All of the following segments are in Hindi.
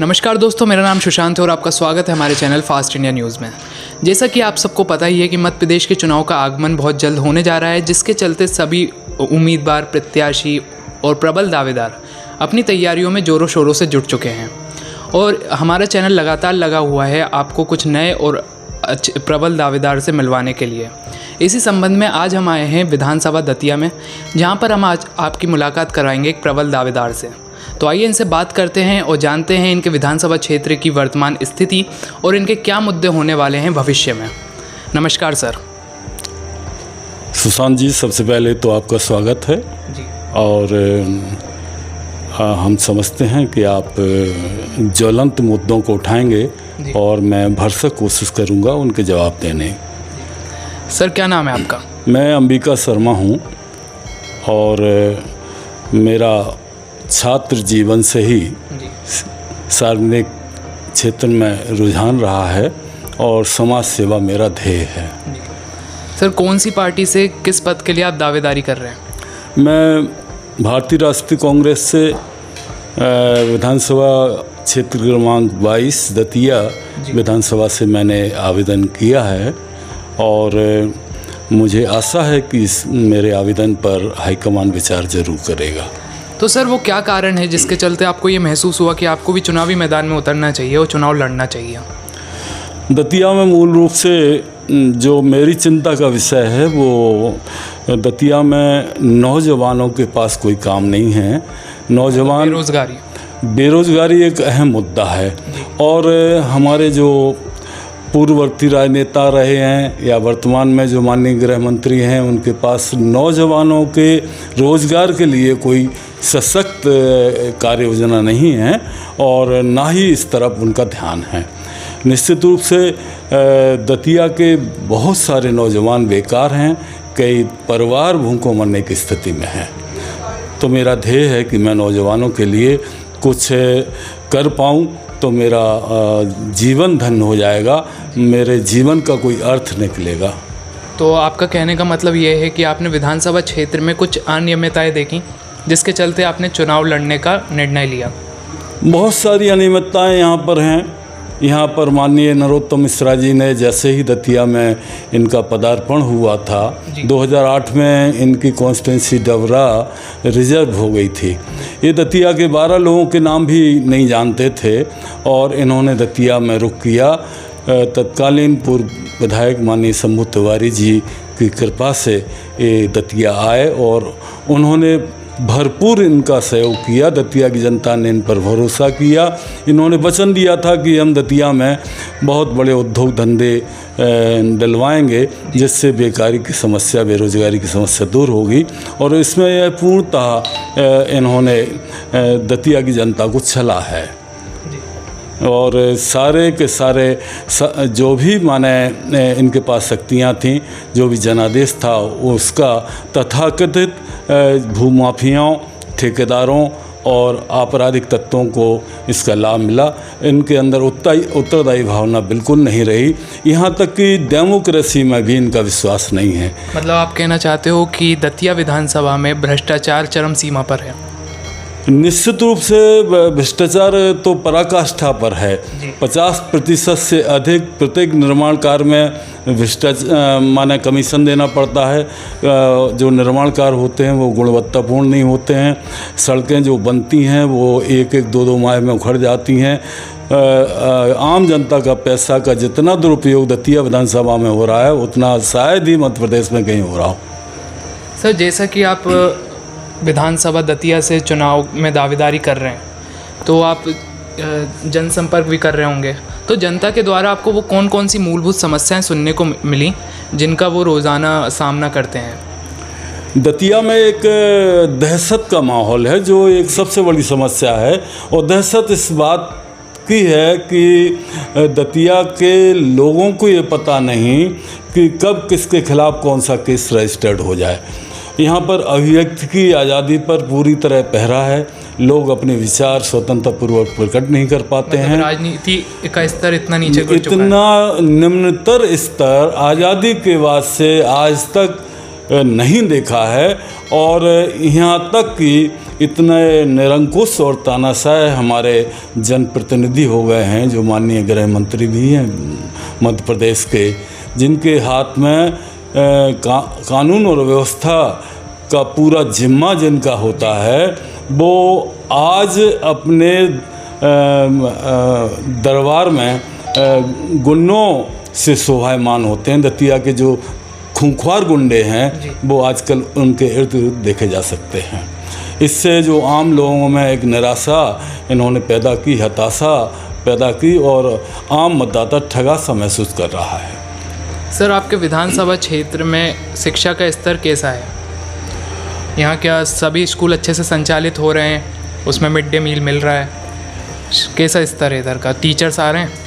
नमस्कार दोस्तों, मेरा नाम सुशांत है और आपका स्वागत है हमारे चैनल फास्ट इंडिया न्यूज़ में। जैसा कि आप सबको पता ही है कि मध्य प्रदेश के चुनाव का आगमन बहुत जल्द होने जा रहा है, जिसके चलते सभी उम्मीदवार, प्रत्याशी और प्रबल दावेदार अपनी तैयारियों में ज़ोरों शोरों से जुट चुके हैं और हमारा चैनल लगातार लगा हुआ है आपको कुछ नए और प्रबल दावेदार से मिलवाने के लिए। इसी संबंध में आज हम आए हैं विधानसभा दतिया में, जहां पर हम आज आपकी मुलाकात कराएंगे एक प्रबल दावेदार से। तो आइए इनसे बात करते हैं और जानते हैं इनके विधानसभा क्षेत्र की वर्तमान स्थिति और इनके क्या मुद्दे होने वाले हैं भविष्य में। नमस्कार सर। सुशांत जी, सबसे पहले तो आपका स्वागत है जी। और हम समझते हैं कि आप ज्वलंत मुद्दों को उठाएंगे और मैं भरसक कोशिश करूंगा उनके जवाब देने। सर, क्या नाम है आपका? मैं अंबिका शर्मा हूं और मेरा छात्र जीवन से ही सार्वजनिक क्षेत्र में रुझान रहा है और समाज सेवा मेरा ध्येय है। सर, कौन सी पार्टी से किस पद के लिए आप दावेदारी कर रहे हैं? मैं भारतीय राष्ट्रीय कांग्रेस से विधानसभा क्षेत्र क्रमांक 22 दतिया विधानसभा से मैंने आवेदन किया है और मुझे आशा है कि इस मेरे आवेदन पर हाईकमान विचार जरूर करेगा। तो सर, वो क्या कारण है जिसके चलते आपको ये महसूस हुआ कि आपको भी चुनावी मैदान में उतरना चाहिए और चुनाव लड़ना चाहिए? दतिया में मूल रूप से जो मेरी चिंता का विषय है वो दतिया में नौजवानों के पास कोई काम नहीं है। नौजवान बेरोजगारी एक अहम मुद्दा है और हमारे जो पूर्ववर्ती राजनेता रहे हैं या वर्तमान में जो माननीय गृह मंत्री हैं, उनके पास नौजवानों के रोज़गार के लिए कोई सशक्त कार्य योजना नहीं है और ना ही इस तरफ उनका ध्यान है। निश्चित रूप से दतिया के बहुत सारे नौजवान बेकार हैं, कई परिवार भूखों मरने की स्थिति में हैं। तो मेरा ध्येय है कि मैं नौजवानों के लिए कुछ कर पाऊँ तो मेरा जीवन धन्य हो जाएगा, मेरे जीवन का कोई अर्थ निकलेगा। तो आपका कहने का मतलब ये है कि आपने विधानसभा क्षेत्र में कुछ अनियमितताएं देखी जिसके चलते आपने चुनाव लड़ने का निर्णय लिया? बहुत सारी अनियमितताएं यहाँ पर हैं। यहाँ पर माननीय नरोत्तम मिश्रा जी ने जैसे ही दतिया में इनका पदार्पण हुआ था, 2008 में इनकी कॉन्स्टिट्यूंसी डबरा रिजर्व हो गई थी। ये दतिया के 12 लोगों के नाम भी नहीं जानते थे और इन्होंने दतिया में रुख किया। तत्कालीन पूर्व विधायक माननीय शंभू तिवारी जी की कृपा से ये दतिया आए और उन्होंने भरपूर इनका सहयोग किया। दतिया की जनता ने इन पर भरोसा किया। इन्होंने वचन दिया था कि हम दतिया में बहुत बड़े उद्योग धंधे डलवाएंगे जिससे बेकारी की समस्या, बेरोजगारी की समस्या दूर होगी और इसमें यह पूर्णतः इन्होंने दतिया की जनता को छला है और सारे के सारे जो भी माने इनके पास शक्तियाँ थीं, जो भी जनादेश था, उसका तथाकथित भूमाफियाओं, ठेकेदारों और आपराधिक तत्वों को इसका लाभ मिला। इनके अंदर उत्तरदायी भावना बिल्कुल नहीं रही, यहाँ तक कि डेमोक्रेसी में भी इनका विश्वास नहीं है। मतलब आप कहना चाहते हो कि दतिया विधानसभा में भ्रष्टाचार चरम सीमा पर है? निश्चित रूप से भ्रष्टाचार तो पराकाष्ठा पर है। 50% से अधिक प्रत्येक निर्माण कार्य में भ्रष्टाचार माने कमीशन देना पड़ता है। जो निर्माण कार्य होते हैं वो गुणवत्तापूर्ण नहीं होते हैं। सड़कें जो बनती हैं वो एक दो माह में उखड़ जाती हैं। आम जनता का पैसा का जितना दुरुपयोग दतिया विधानसभा में हो रहा है उतना शायद ही मध्य प्रदेश में कहीं हो रहा हो। सर, जैसा कि आप विधानसभा दतिया से चुनाव में दावेदारी कर रहे हैं तो आप जनसंपर्क भी कर रहे होंगे, तो जनता के द्वारा आपको वो कौन कौन सी मूलभूत समस्याएं सुनने को मिली जिनका वो रोज़ाना सामना करते हैं? दतिया में एक दहशत का माहौल है जो एक सबसे बड़ी समस्या है और दहशत इस बात की है कि दतिया के लोगों को ये पता नहीं कि कब किसके खिलाफ कौन सा केस रजिस्टर्ड हो जाए। यहाँ पर अभिव्यक्ति की आज़ादी पर पूरी तरह पहरा है। लोग अपने विचार स्वतंत्रपूर्वक प्रकट नहीं कर पाते हैं। राजनीति का स्तर इतना नीचे गिर चुका है। इतना निम्नतर स्तर आज़ादी के बाद से आज तक नहीं देखा है। और यहाँ तक कि इतने निरंकुश और तानाशाह हमारे जनप्रतिनिधि हो गए हैं, जो माननीय गृह मंत्री भी हैं मध्य प्रदेश के, जिनके हाथ में कानून और व्यवस्था का पूरा जिम्मा जिनका होता है, वो आज अपने दरबार में गुंडों से शोभायमान होते हैं। दतिया के जो खूंखार गुंडे हैं वो आजकल उनके इर्द गिर्द देखे जा सकते हैं। इससे जो आम लोगों में एक निराशा इन्होंने पैदा की, हताशा पैदा की, और आम मतदाता ठगा सा महसूस कर रहा है। सर, आपके विधानसभा क्षेत्र में शिक्षा का स्तर कैसा है? यहाँ क्या सभी स्कूल अच्छे से संचालित हो रहे हैं? उसमें मिड डे मील मिल रहा है? कैसा स्तर है इधर का? टीचर्स आ रहे हैं?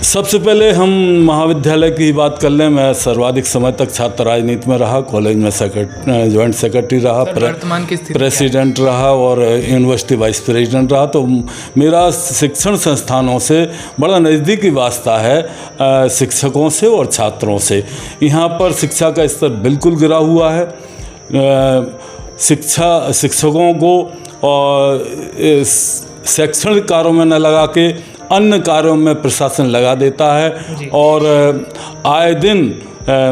सबसे पहले हम महाविद्यालय की बात कर लें। मैं सर्वाधिक समय तक छात्र राजनीति में रहा, कॉलेज में जॉइंट सेक्रेटरी रहा, वर्तमान की स्थिति प्रेसिडेंट रहा और यूनिवर्सिटी वाइस प्रेसिडेंट रहा। तो मेरा शिक्षण संस्थानों से बड़ा नज़दीकी वास्ता है, शिक्षकों से और छात्रों से। यहाँ पर शिक्षा का स्तर बिल्कुल गिरा हुआ है। शिक्षकों को और शैक्षणिक कार्यों में न लगा के अन्य कार्यों में प्रशासन लगा देता है। और आए दिन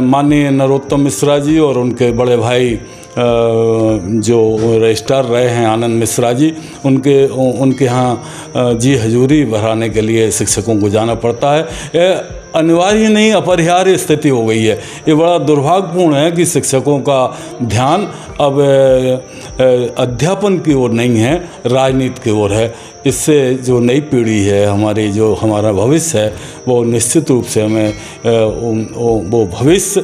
माननीय नरोत्तम मिश्रा जी और उनके बड़े भाई जो रजिस्ट्रार रहे हैं आनंद मिश्रा जी, उनके यहाँ जी हजूरी बढ़ाने के लिए शिक्षकों को जाना पड़ता है। यह अनिवार्य नहीं, अपरिहार्य स्थिति हो गई है। ये बड़ा दुर्भाग्यपूर्ण है कि शिक्षकों का ध्यान अब अध्यापन की ओर नहीं है, राजनीति की ओर है। इससे जो नई पीढ़ी है हमारी, जो हमारा भविष्य है, वो निश्चित रूप से हमें वो भविष्य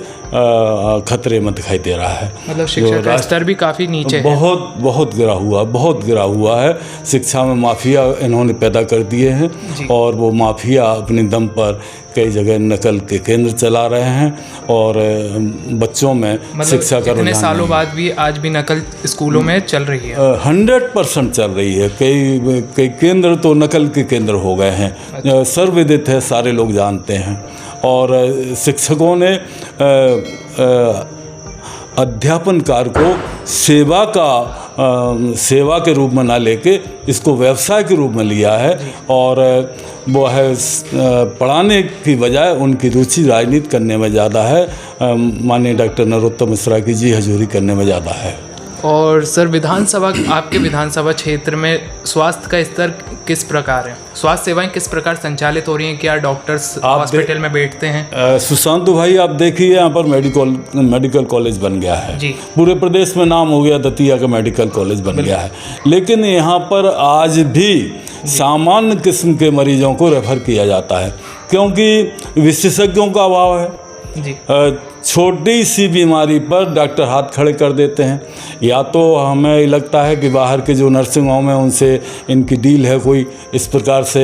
खतरे में दिखाई दे रहा है। मतलब शिक्षा का स्तर भी काफ़ी नीचे है। बहुत गिरा हुआ है। शिक्षा में माफिया इन्होंने पैदा कर दिए हैं और वो माफिया अपने दम पर कई जगह नकल के केंद्र चला रहे हैं और बच्चों में शिक्षा का इतने सालों बाद भी आज भी नकल स्कूलों में चल रही है। 100% चल रही है। कई केंद्र तो नकल के केंद्र हो गए हैं। सर्वविदित है, सारे लोग जानते हैं। और शिक्षकों ने अध्यापन कार्य को सेवा के रूप में ना लेके इसको व्यवसाय के रूप में लिया है। और वो है पढ़ाने की बजाय उनकी रुचि राजनीति करने में ज़्यादा है। माननीय डॉक्टर नरोत्तम मिश्रा की जी हजूरी करने में ज़्यादा है। और सर, आपके विधानसभा क्षेत्र में स्वास्थ्य का स्तर किस प्रकार है? स्वास्थ्य सेवाएं किस प्रकार संचालित हो रही हैं? क्या डॉक्टर्स हॉस्पिटल में बैठते हैं? सुशांत भाई, आप देखिए यहाँ पर मेडिकल कॉलेज बन गया है जी। पूरे प्रदेश में नाम हो गया, दतिया का मेडिकल कॉलेज बन गया है। लेकिन यहाँ पर आज भी सामान्य किस्म के मरीजों को रेफर किया जाता है, क्योंकि विशेषज्ञों का अभाव है जी। छोटी सी बीमारी पर डॉक्टर हाथ खड़े कर देते हैं। या तो हमें लगता है कि बाहर के जो नर्सिंग होम हैं उनसे इनकी डील है, कोई इस प्रकार से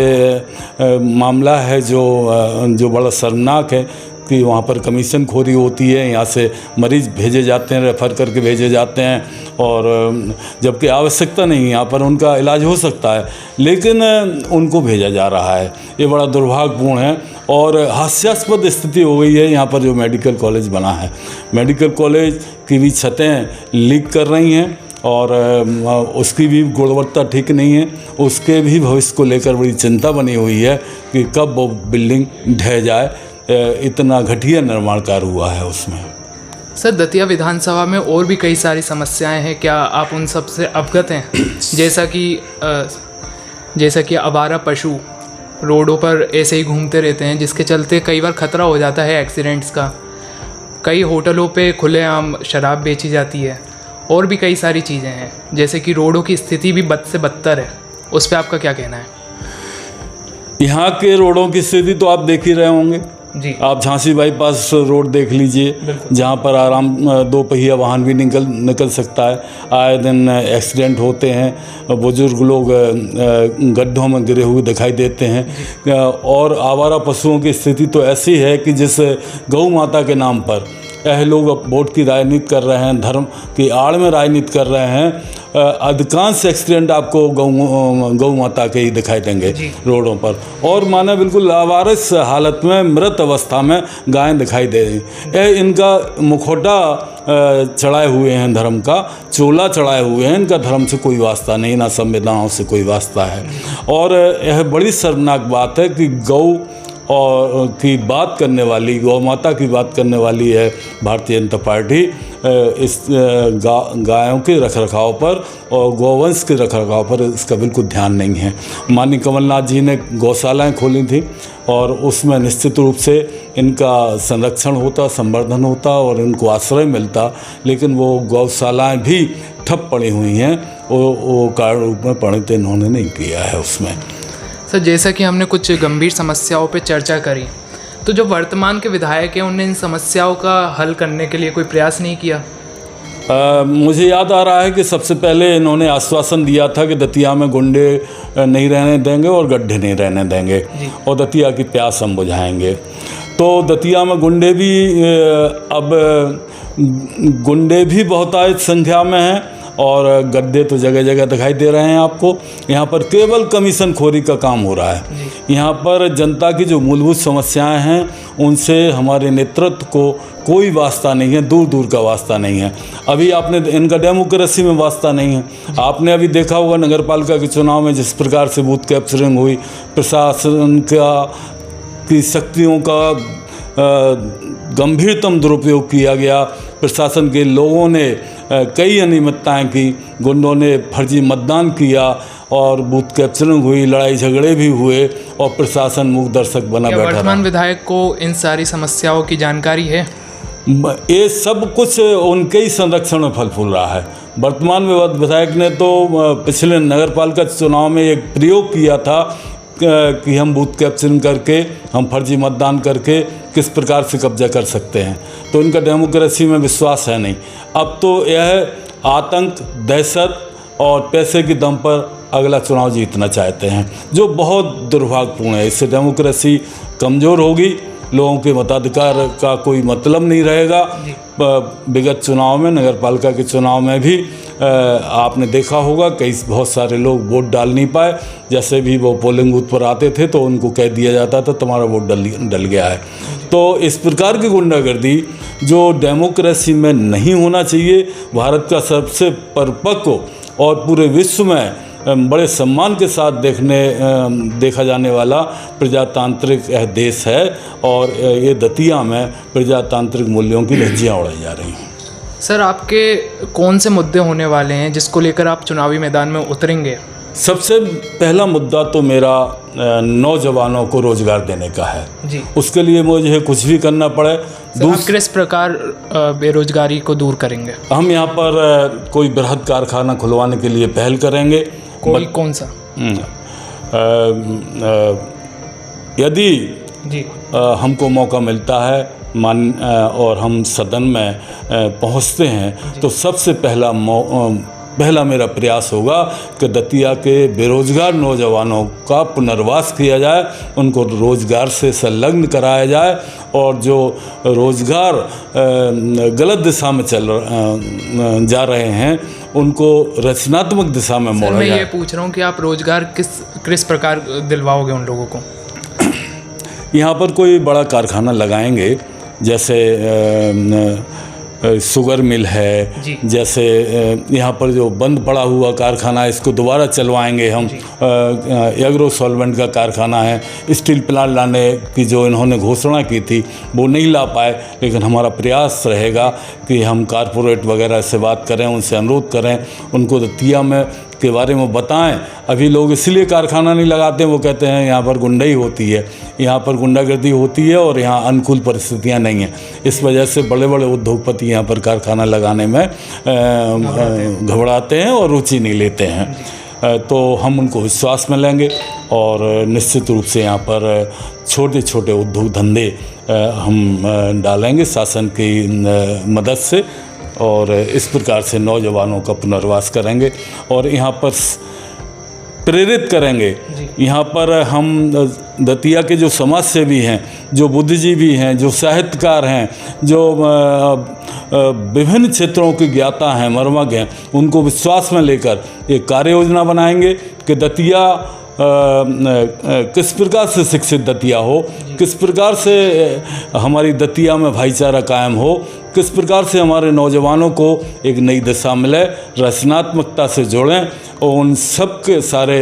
मामला है जो बड़ा शर्मनाक है कि वहाँ पर कमीशन खोरी होती है। यहाँ से मरीज़ भेजे जाते हैं, रेफ़र करके भेजे जाते हैं, और जबकि आवश्यकता नहीं, यहाँ पर उनका इलाज हो सकता है, लेकिन उनको भेजा जा रहा है। ये बड़ा दुर्भाग्यपूर्ण है और हास्यास्पद स्थिति हो गई है। यहाँ पर जो मेडिकल कॉलेज बना है, मेडिकल कॉलेज की भी छतें लीक कर रही हैं और उसकी भी गुणवत्ता ठीक नहीं है। उसके भी भविष्य को लेकर बड़ी चिंता बनी हुई है कि कब वो बिल्डिंग ढह जाए। इतना घटिया निर्माण कार्य हुआ है उसमें। सर, दतिया विधानसभा में और भी कई सारी समस्याएं हैं, क्या आप उन सब से अवगत हैं? जैसा कि आवारा पशु रोडों पर ऐसे ही घूमते रहते हैं, जिसके चलते कई बार खतरा हो जाता है एक्सीडेंट्स का। कई होटलों पे खुलेआम शराब बेची जाती है और भी कई सारी चीज़ें हैं। जैसे कि रोडों की स्थिति भी बद से बदतर है, उस पर आपका क्या कहना है? यहाँ के रोडों की स्थिति तो आप देख ही रहे होंगे जी। आप झांसी बाईपास रोड देख लीजिए, जहाँ पर आराम 2 पहिया वाहन भी निकल सकता है। आए दिन एक्सीडेंट होते हैं, बुजुर्ग लोग गड्ढों में गिरे हुए दिखाई देते हैं। और आवारा पशुओं की स्थिति तो ऐसी है कि जिस गौ माता के नाम पर लोग वोट की राजनीति कर रहे हैं, धर्म की आड़ में राजनीति कर रहे हैं, अधिकांश एक्सीडेंट आपको गौ माता के ही दिखाई देंगे रोडों पर, और माने बिल्कुल लावारिस हालत में मृत अवस्था में गायें दिखाई दे रही। यह इनका मुखौटा चढ़ाए हुए हैं, धर्म का चोला चढ़ाए हुए हैं, इनका धर्म से कोई वास्ता नहीं, ना संवेदनाओं से कोई वास्ता है। और यह बड़ी शर्मनाक बात है कि गौ और की बात करने वाली, गौ माता की बात करने वाली है भारतीय जनता पार्टी, इस गायों के रखरखाव पर और गौवंश के रखरखाव पर इसका बिल्कुल ध्यान नहीं है। माननीय कमलनाथ जी ने गौशालाएं खोली थी और उसमें निश्चित रूप से इनका संरक्षण होता, संवर्धन होता और इनको आश्रय मिलता, लेकिन वो गौशालाएं भी ठप पड़ी हुई हैं, वो कारण रूप में परिणत इन्होंने नहीं किया है उसमें। सर, जैसा कि हमने कुछ गंभीर समस्याओं पे चर्चा करी, तो जो वर्तमान के विधायक हैं उन्होंने इन समस्याओं का हल करने के लिए कोई प्रयास नहीं किया? मुझे याद आ रहा है कि सबसे पहले इन्होंने आश्वासन दिया था कि दतिया में गुंडे नहीं रहने देंगे और गड्ढे नहीं रहने देंगे और दतिया की प्यास हम बुझाएंगे। तो दतिया में गुंडे भी बहुतायत संख्या में हैं और गड्ढे तो जगह जगह दिखाई दे रहे हैं आपको। यहाँ पर केवल कमीशन खोरी का काम हो रहा है। यहाँ पर जनता की जो मूलभूत समस्याएं हैं उनसे हमारे नेतृत्व को कोई वास्ता नहीं है, दूर दूर का वास्ता नहीं है। अभी आपने इनका डेमोक्रेसी में वास्ता नहीं है। आपने अभी देखा होगा नगर पालिका के चुनाव में जिस प्रकार से बूथ कैप्चरिंग हुई, प्रशासन की शक्तियों का गंभीरतम दुरुपयोग किया गया। प्रशासन के लोगों ने कई अनियमितताएं की, गुंडों ने फर्जी मतदान किया और बूथ कैप्चरिंग हुई, लड़ाई झगड़े भी हुए और प्रशासन मूक दर्शक बना बैठा। वर्तमान विधायक को इन सारी समस्याओं की जानकारी है? ये सब कुछ उनके ही संरक्षण में फल फूल रहा है। वर्तमान विधायक ने तो पिछले नगर पालिका चुनाव में एक प्रयोग किया था कि हम बूथ कैप्चरिंग करके, हम फर्जी मतदान करके किस प्रकार से कब्जा कर सकते हैं। तो इनका डेमोक्रेसी में विश्वास है नहीं। अब तो यह आतंक, दहशत और पैसे के दम पर अगला चुनाव जीतना चाहते हैं, जो बहुत दुर्भाग्यपूर्ण है। इससे डेमोक्रेसी कमज़ोर होगी, लोगों के मताधिकार का कोई मतलब नहीं रहेगा। विगत चुनाव में, नगर पालिका के चुनाव में भी आपने देखा होगा बहुत सारे लोग वोट डाल नहीं पाए। जैसे भी वो पोलिंग बूथ पर आते थे तो उनको कह दिया जाता था तुम्हारा वोट डल गया है। तो इस प्रकार की गुंडागर्दी जो डेमोक्रेसी में नहीं होना चाहिए, भारत का सबसे परिपक्व और पूरे विश्व में बड़े सम्मान के साथ देखा जाने वाला प्रजातांत्रिक देश है और ये दतिया में प्रजातांत्रिक मूल्यों की धज्जियाँ उड़ाई जा रही हैं। सर, आपके कौन से मुद्दे होने वाले हैं जिसको लेकर आप चुनावी मैदान में उतरेंगे? सबसे पहला मुद्दा तो मेरा नौजवानों को रोजगार देने का है जी। उसके लिए मुझे कुछ भी करना पड़े। आप किस प्रकार बेरोजगारी को दूर करेंगे? हम यहाँ पर कोई बृहद कारखाना खुलवाने के लिए पहल करेंगे। कौन सा? यदि हमको मौका मिलता है और हम सदन में पहुंचते हैं तो सबसे पहला मेरा प्रयास होगा कि दतिया के बेरोजगार नौजवानों का पुनर्वास किया जाए, उनको रोजगार से संलग्न कराया जाए और जो रोजगार गलत दिशा में जा रहे हैं उनको रचनात्मक दिशा में मोड़ा जाए। मैं ये पूछ रहा हूँ कि आप रोजगार किस प्रकार दिलवाओगे उन लोगों को? यहाँ पर कोई बड़ा कारखाना लगाएंगे, जैसे शुगर मिल है, जैसे यहाँ पर जो बंद पड़ा हुआ कारखाना है इसको दोबारा चलवाएंगे हम। एग्रो सॉल्वेंट का कारखाना है, स्टील प्लांट लाने की जो इन्होंने घोषणा की थी वो नहीं ला पाए, लेकिन हमारा प्रयास रहेगा कि हम कारपोरेट वगैरह से बात करें, उनसे अनुरोध करें, उनको दतिया में के बारे में बताएं। अभी लोग इसलिए कारखाना नहीं लगाते, वो कहते हैं यहाँ पर गुंडाई होती है, यहाँ पर गुंडागर्दी होती है और यहाँ अनुकूल परिस्थितियाँ नहीं हैं। इस वजह से बड़े बड़े उद्योगपति यहाँ पर कारखाना लगाने में घबराते हैं और रुचि नहीं लेते हैं। तो हम उनको विश्वास में लेंगे और निश्चित रूप से यहाँ पर छोटे छोटे उद्योग धंधे हम डालेंगे शासन की मदद से और इस प्रकार से नौजवानों का पुनर्वास करेंगे। और यहाँ पर प्रेरित करेंगे। यहाँ पर हम दतिया के जो समाज सेवी हैं, जो बुद्धिजीवी हैं, जो साहित्यकार हैं, जो विभिन्न क्षेत्रों के ज्ञाता हैं, मर्मज्ञ हैं, उनको विश्वास में लेकर एक कार्य योजना बनाएंगे कि दतिया किस प्रकार से शिक्षित दतिया हो, किस प्रकार से हमारी दतिया में भाईचारा कायम हो, किस प्रकार से हमारे नौजवानों को एक नई दिशा मिले, रचनात्मकता से जोड़ें। और उन सब के सारे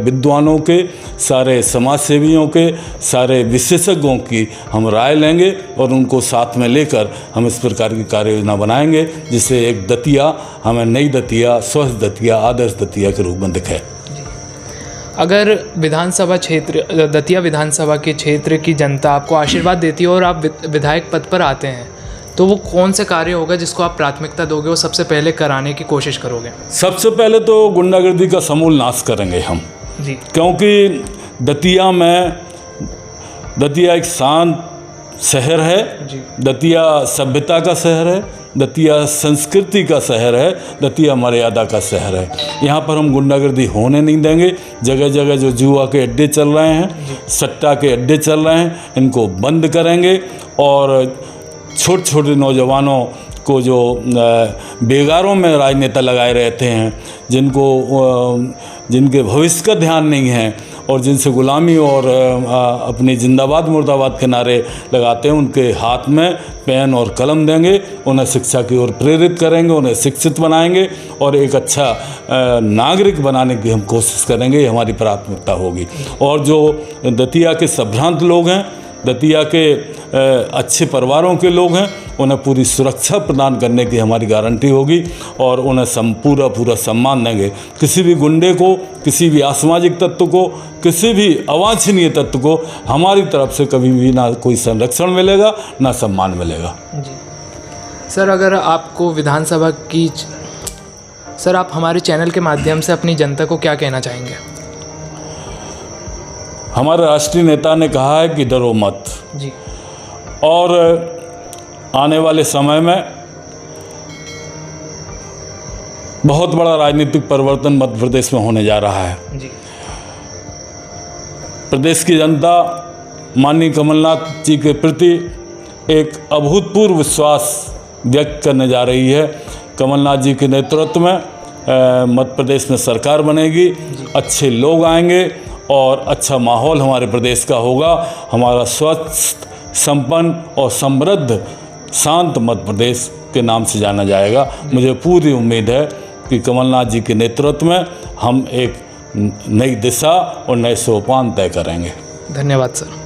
विद्वानों के, सारे समाजसेवियों के, सारे विशेषज्ञों की हम राय लेंगे और उनको साथ में लेकर हम इस प्रकार की कार्य योजना बनाएंगे जिससे एक दतिया हमें नई दतिया, स्वस्थ दतिया, आदर्श दतिया के रूप में दिखे। अगर विधानसभा क्षेत्र, दतिया विधानसभा के क्षेत्र की जनता आपको आशीर्वाद देती है और आप विधायक पद पर आते हैं, तो वो कौन से कार्य होगा जिसको आप प्राथमिकता दोगे और सबसे पहले कराने की कोशिश करोगे? सबसे पहले तो गुंडागर्दी का समूल नाश करेंगे हम जी। क्योंकि दतिया एक शांत शहर है, दतिया सभ्यता का शहर है, दतिया संस्कृति का शहर है, दतिया मर्यादा का शहर है। यहाँ पर हम गुंडागर्दी होने नहीं देंगे। जगह जगह जो जुआ के अड्डे चल रहे हैं, सट्टा के अड्डे चल रहे हैं, इनको बंद करेंगे और छोटे छोटे नौजवानों को जो बेगारों में राजनेता लगाए रहते हैं, जिनके भविष्य का ध्यान नहीं है और जिनसे गुलामी और अपनी जिंदाबाद मुर्दाबाद के नारे लगाते हैं, उनके हाथ में पेन और कलम देंगे, उन्हें शिक्षा की ओर प्रेरित करेंगे, उन्हें शिक्षित बनाएंगे और एक अच्छा नागरिक बनाने की हम कोशिश करेंगे। ये हमारी प्राथमिकता होगी। और जो दतिया के सम्भ्रांत लोग हैं, दतिया के अच्छे परिवारों के लोग हैं, उन्हें पूरी सुरक्षा प्रदान करने की हमारी गारंटी होगी और उन्हें पूरा सम्मान देंगे। किसी भी गुंडे को, किसी भी असामाजिक तत्व को, किसी भी अवांछनीय तत्व को हमारी तरफ से कभी भी ना कोई संरक्षण मिलेगा, ना सम्मान मिलेगा। जी सर, अगर आपको विधानसभा की सर, आप हमारे चैनल के माध्यम से अपनी जनता को क्या कहना चाहेंगे? हमारे राष्ट्रीय नेता ने कहा है कि डरो मत। जी। और आने वाले समय में बहुत बड़ा राजनीतिक परिवर्तन मध्य प्रदेश में होने जा रहा है। जी। प्रदेश की जनता माननीय कमलनाथ जी के प्रति एक अभूतपूर्व विश्वास व्यक्त करने जा रही है। कमलनाथ जी के नेतृत्व में मध्य प्रदेश में सरकार बनेगी, अच्छे लोग आएंगे और अच्छा माहौल हमारे प्रदेश का होगा। हमारा स्वस्थ, संपन्न और समृद्ध, शांत मध्य प्रदेश के नाम से जाना जाएगा। मुझे पूरी उम्मीद है कि कमलनाथ जी के नेतृत्व में हम एक नई दिशा और नए सोपान तय करेंगे। धन्यवाद सर।